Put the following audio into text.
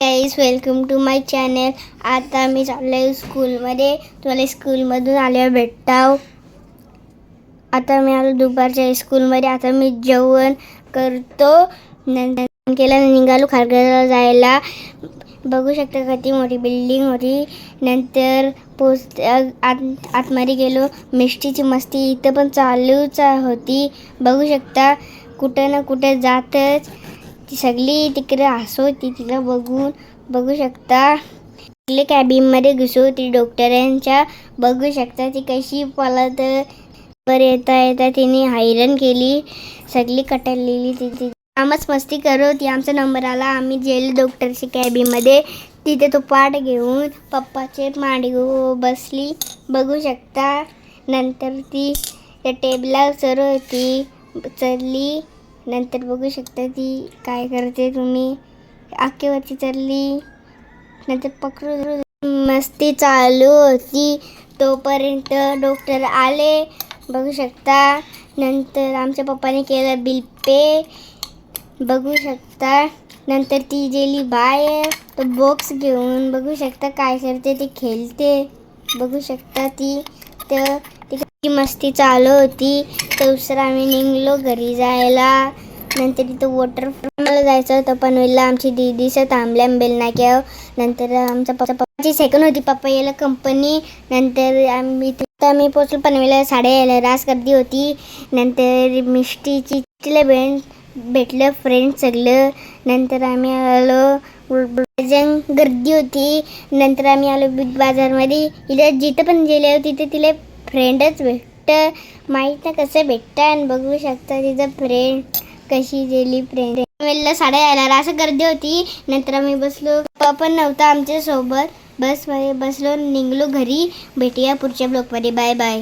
Guys, welcome to my channel. आता मी चाललो आहे स्कूलमध्ये. तुम्हाला स्कूलमधून आल्यावर भेटाव. आता मी आलो दुपारच्या स्कूलमध्ये. आता मी जेवण करतो. नंतर केला निघालो खारघरला जायला. बघू शकता किती मोठी बिल्डिंग होती. नंतर आतमध्ये गेलो. मिष्टीची मस्ती इथं पण चालूच होती. बघू शकता कुठं ना कुठं जातच. ती सगळी तिकडे हसवती तिला बघू शकता. तिला कॅबिनमध्ये घुसवती डॉक्टरांच्या. बघू शकता ती कशी पळत वर येता तिने हैराण केली. सगळी कटरलेली ती आमच मस्ती करत. आमचा नंबर आला. आम्ही गेलो डॉक्टरच्या कॅबिनमध्ये. तिथे तो पाठ घेऊन पप्पाचे मांडीवर बसली. बघू शकता. नंतर ती त्या टेबलावर चढली. नंतर बघू शकता ती काय करते. तुम्ही आकेवरती चढली. नंतर पकडू मस्ती चालू होती. तोपर्यंत डॉक्टर आले. बघू शकता. नंतर आमच्या पप्पाने केलं बिल पे. बघू शकता. नंतर ती गेली बाहेर तो बॉक्स घेऊन. बघू शकता काय करते ते खेळते. बघू शकता ती मस्ती चालू होती. दुसरं आम्ही निघलो घरी जायला. नंतर तिथं वॉटरफॉलला जायचं होतं. पनवेलला आमची दीदीचं थांबल्या बेलनाक्यावर. नंतर आमच्या पप्पाची सेकंड होती. पप्पा यायला कंपनी. नंतर आम्ही पोचलो पनवेलला. साड्या यायला रास गर्दी होती. नंतर मिष्टीची तिला भेटलं फ्रेंड सगळं. नंतर आम्ही आलो. गर्दी होती. नंतर आम्ही आलो बिग बाजारमध्ये. इथं जिथं पण गेले तिथे तिला फ्रेंडच माहीत ना कसं भेटतं. बघू शकता तिचं फ्रेंड कशी गेली फ्रेंड. पनवेलला साड्या यायला असं गर्दी होती. नंतर आम्ही बसलो. पप्पा पण नव्हता आमच्या सोबत. बसमध्ये बसलो. निघलो घरी. भेटूया पुढच्या ब्लॉगमध्ये. Bye bye.